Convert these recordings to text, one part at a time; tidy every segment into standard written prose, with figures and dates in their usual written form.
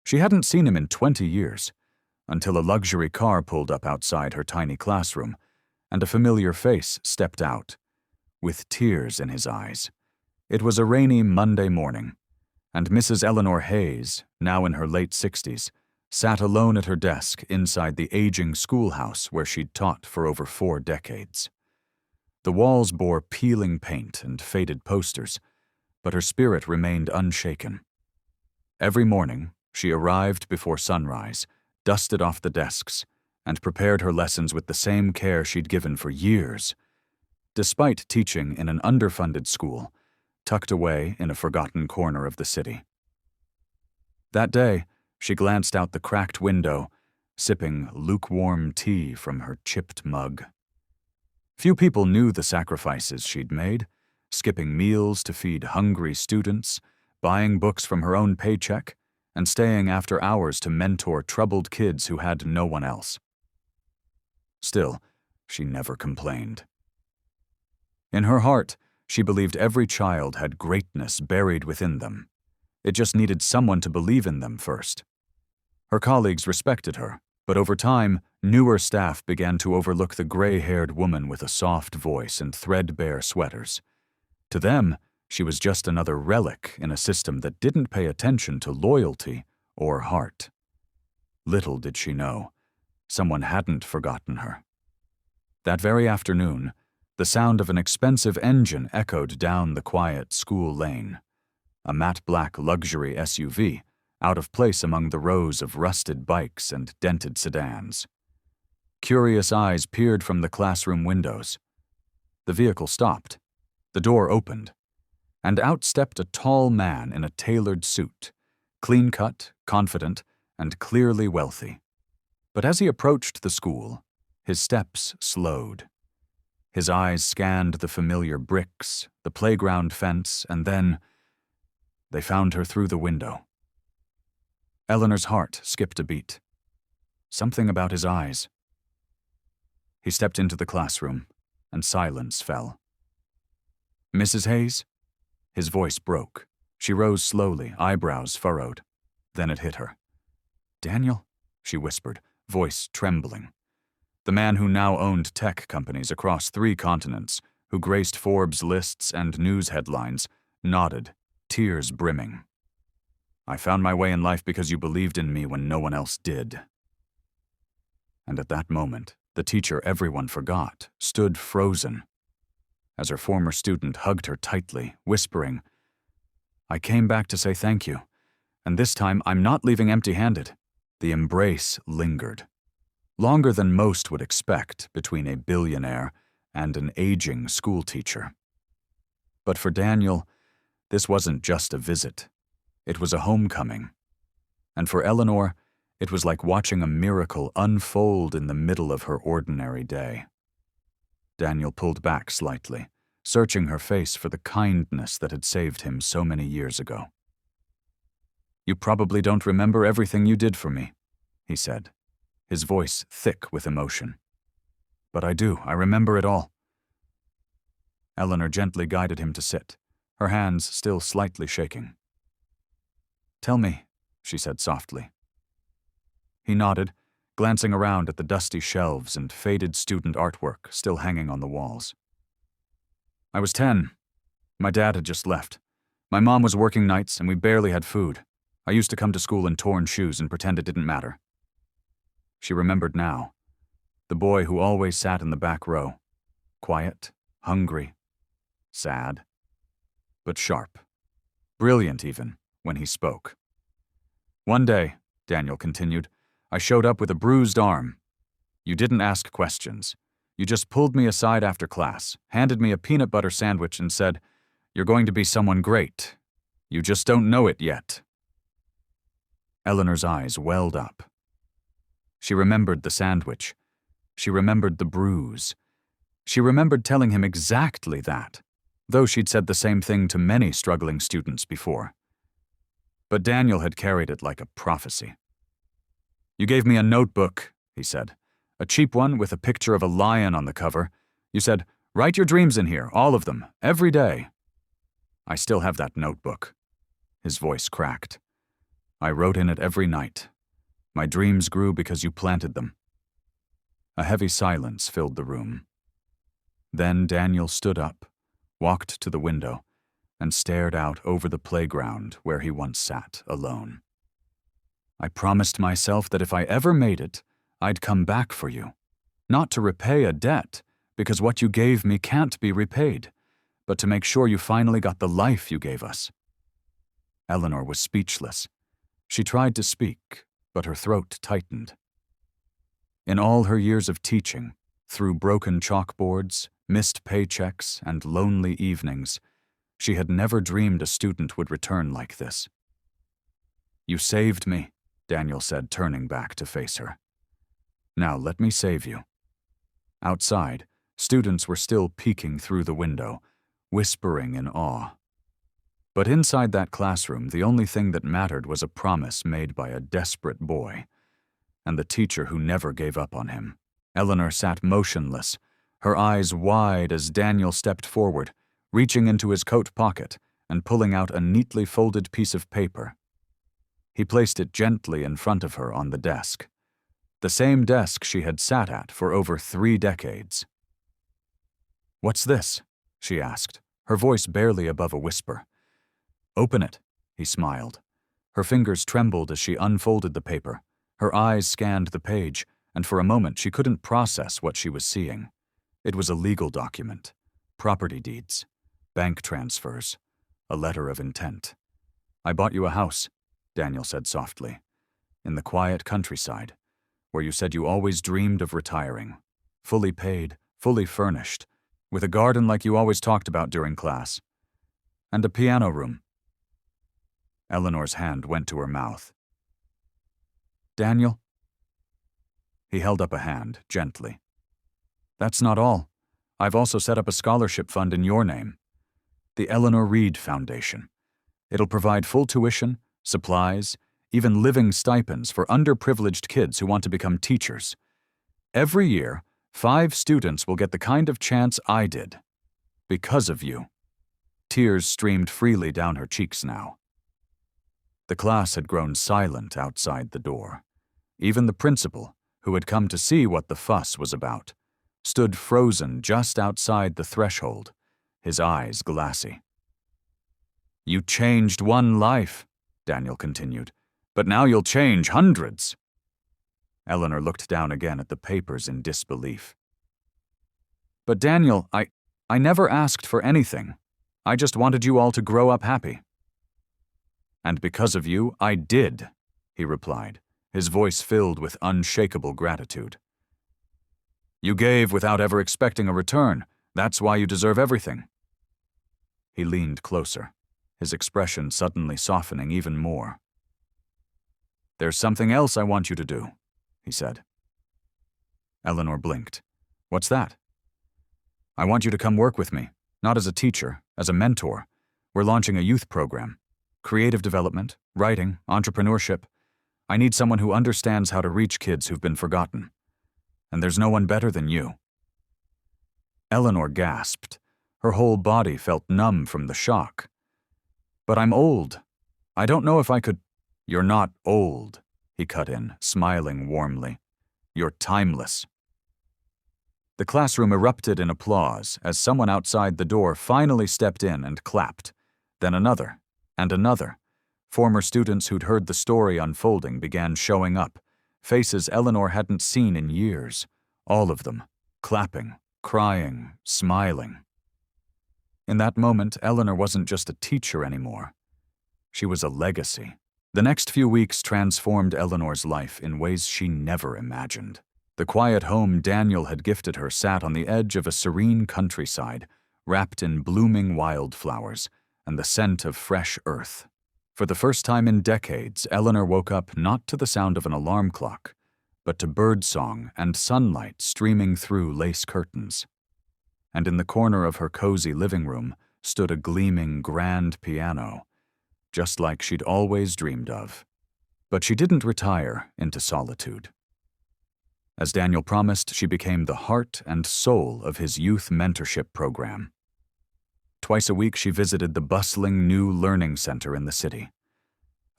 She hadn't seen him in 20 years, until a luxury car pulled up outside her tiny classroom, and a familiar face stepped out, with tears in his eyes. It was a rainy Monday morning, and Mrs. Eleanor Hayes, now in her late 60s, sat alone at her desk inside the aging schoolhouse where she'd taught for over 4 decades. The walls bore peeling paint and faded posters, but her spirit remained unshaken. Every morning, she arrived before sunrise, dusted off the desks, and prepared her lessons with the same care she'd given for years. Despite teaching in an underfunded school, tucked away in a forgotten corner of the city. That day, she glanced out the cracked window, sipping lukewarm tea from her chipped mug. Few people knew the sacrifices she'd made, skipping meals to feed hungry students, buying books from her own paycheck, and staying after hours to mentor troubled kids who had no one else. Still, she never complained. In her heart, she believed every child had greatness buried within them. It just needed someone to believe in them first. Her colleagues respected her, but over time, newer staff began to overlook the gray-haired woman with a soft voice and threadbare sweaters. To them, she was just another relic in a system that didn't pay attention to loyalty or heart. Little did she know, someone hadn't forgotten her. That very afternoon, the sound of an expensive engine echoed down the quiet school lane. A matte black luxury SUV, out of place among the rows of rusted bikes and dented sedans. Curious eyes peered from the classroom windows. The vehicle stopped. The door opened, and out stepped a tall man in a tailored suit, clean-cut, confident, and clearly wealthy. But as he approached the school, his steps slowed. His eyes scanned the familiar bricks, the playground fence, and then they found her through the window. Eleanor's heart skipped a beat. Something about his eyes. He stepped into the classroom, and silence fell. "Mrs. Hayes?" His voice broke. She rose slowly, eyebrows furrowed. Then it hit her. "Daniel?" she whispered, voice trembling. The man who now owned tech companies across 3 continents, who graced Forbes lists and news headlines, nodded, tears brimming. "I found my way in life because you believed in me when no one else did." And at that moment, the teacher everyone forgot stood frozen, as her former student hugged her tightly, whispering, "I came back to say thank you, and this time I'm not leaving empty-handed." The embrace lingered, longer than most would expect between a billionaire and an aging schoolteacher. But for Daniel, this wasn't just a visit. It was a homecoming. And for Eleanor, it was like watching a miracle unfold in the middle of her ordinary day. Daniel pulled back slightly, searching her face for the kindness that had saved him so many years ago. "You probably don't remember everything you did for me," he said, his voice thick with emotion. "But I do. I remember it all." Eleanor gently guided him to sit, her hands still slightly shaking. "Tell me," she said softly. He nodded, glancing around at the dusty shelves and faded student artwork still hanging on the walls. "I was 10. My dad had just left. My mom was working nights and we barely had food. I used to come to school in torn shoes and pretend it didn't matter." She remembered now. The boy who always sat in the back row. Quiet, hungry, sad, but sharp. Brilliant even, when he spoke. "One day," Daniel continued, "I showed up with a bruised arm. You didn't ask questions. You just pulled me aside after class, handed me a peanut butter sandwich and said, 'You're going to be someone great. You just don't know it yet.'" Eleanor's eyes welled up. She remembered the sandwich. She remembered the bruise. She remembered telling him exactly that, though she'd said the same thing to many struggling students before. But Daniel had carried it like a prophecy. "You gave me a notebook," he said, "a cheap one with a picture of a lion on the cover. You said, 'Write your dreams in here, all of them, every day.' I still have that notebook." His voice cracked. I wrote in it every night. My dreams grew because you planted them." A heavy silence filled the room. Then Daniel stood up, walked to the window, and stared out over the playground where he once sat alone. "I promised myself that if I ever made it, I'd come back for you. Not to repay a debt, because what you gave me can't be repaid, but to make sure you finally got the life you gave us." Eleanor was speechless. She tried to speak, but her throat tightened. In all her years of teaching, through broken chalkboards, missed paychecks, and lonely evenings, she had never dreamed a student would return like this. "You saved me," Daniel said, turning back to face her. "Now let me save you." Outside, students were still peeking through the window, whispering in awe. But inside that classroom, the only thing that mattered was a promise made by a desperate boy, and the teacher who never gave up on him. Eleanor sat motionless, her eyes wide as Daniel stepped forward, reaching into his coat pocket and pulling out a neatly folded piece of paper. He placed it gently in front of her on the desk, the same desk she had sat at for over 3 decades. "What's this?" she asked, her voice barely above a whisper. "Open it," he smiled. Her fingers trembled as she unfolded the paper. Her eyes scanned the page, and for a moment she couldn't process what she was seeing. It was a legal document, property deeds, bank transfers, a letter of intent. "I bought you a house," Daniel said softly, "in the quiet countryside, where you said you always dreamed of retiring, fully paid, fully furnished, with a garden like you always talked about during class, and a piano room." Eleanor's hand went to her mouth. "Daniel?" He held up a hand, gently. "That's not all. I've also set up a scholarship fund in your name, the Eleanor Reed Foundation. It'll provide full tuition, supplies, even living stipends for underprivileged kids who want to become teachers. Every year, 5 students will get the kind of chance I did. Because of you." Tears streamed freely down her cheeks now. The class had grown silent outside the door. Even the principal, who had come to see what the fuss was about, stood frozen just outside the threshold, his eyes glassy. "You changed one life," Daniel continued, "but now you'll change hundreds." Eleanor looked down again at the papers in disbelief. "But Daniel, I never asked for anything. I just wanted you all to grow up happy." "And because of you, I did," he replied, his voice filled with unshakable gratitude. "You gave without ever expecting a return. That's why you deserve everything." He leaned closer, his expression suddenly softening even more. "There's something else I want you to do," he said. Eleanor blinked. "What's that?" "I want you to come work with me, not as a teacher, as a mentor. We're launching a youth program. Creative development, writing, entrepreneurship. I need someone who understands how to reach kids who've been forgotten. And there's no one better than you." Eleanor gasped. Her whole body felt numb from the shock. "But I'm old. I don't know if I could—" "You're not old," he cut in, smiling warmly. "You're timeless." The classroom erupted in applause as someone outside the door finally stepped in and clapped. Then another, and another. Former students who'd heard the story unfolding began showing up, faces Eleanor hadn't seen in years, all of them, clapping, crying, smiling. In that moment, Eleanor wasn't just a teacher anymore. She was a legacy. The next few weeks transformed Eleanor's life in ways she never imagined. The quiet home Daniel had gifted her sat on the edge of a serene countryside, wrapped in blooming wildflowers and the scent of fresh earth. For the first time in decades, Eleanor woke up not to the sound of an alarm clock, but to birdsong and sunlight streaming through lace curtains. And in the corner of her cozy living room stood a gleaming grand piano, just like she'd always dreamed of. But she didn't retire into solitude. As Daniel promised, she became the heart and soul of his youth mentorship program. Twice a week she visited the bustling new learning center in the city.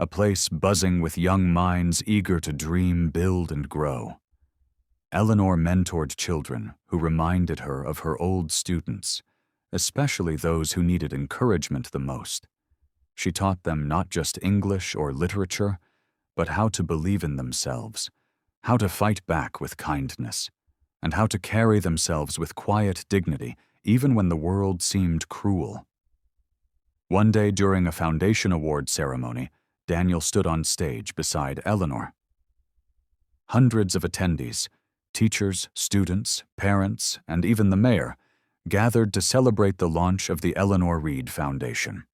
a place buzzing with young minds eager to dream, build, and grow. Eleanor mentored children who reminded her of her old students, especially those who needed encouragement the most. She taught them not just English or literature, but how to believe in themselves, how to fight back with kindness, and how to carry themselves with quiet dignity even when the world seemed cruel. One day during a foundation award ceremony, Daniel stood on stage beside Eleanor. Hundreds of attendees, teachers, students, parents, and even the mayor, gathered to celebrate the launch of the Eleanor Reed Foundation.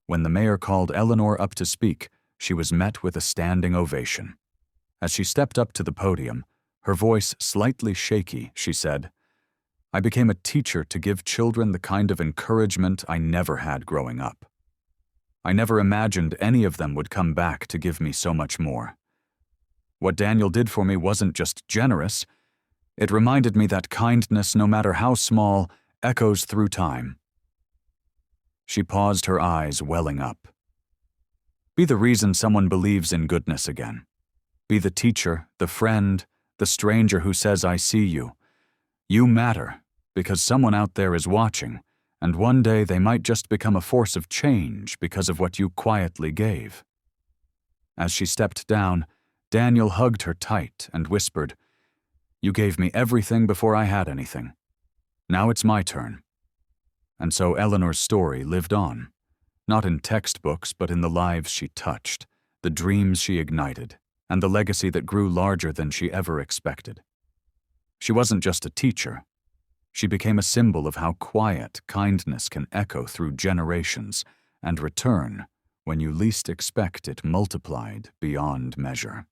When the mayor called Eleanor up to speak, she was met with a standing ovation. As she stepped up to the podium, her voice slightly shaky, she said, "I became a teacher to give children the kind of encouragement I never had growing up. I never imagined any of them would come back to give me so much more. What Daniel did for me wasn't just generous, it reminded me that kindness, no matter how small, echoes through time." She paused, her eyes welling up. Be the reason someone believes in goodness again. Be the teacher, the friend, the stranger who says, "I see you." You matter, because someone out there is watching, and one day they might just become a force of change because of what you quietly gave. As she stepped down, Daniel hugged her tight and whispered, "You gave me everything before I had anything. Now it's my turn." And so Eleanor's story lived on, not in textbooks, but in the lives she touched, the dreams she ignited, and the legacy that grew larger than she ever expected. She wasn't just a teacher. She became a symbol of how quiet kindness can echo through generations and return when you least expect it, multiplied beyond measure.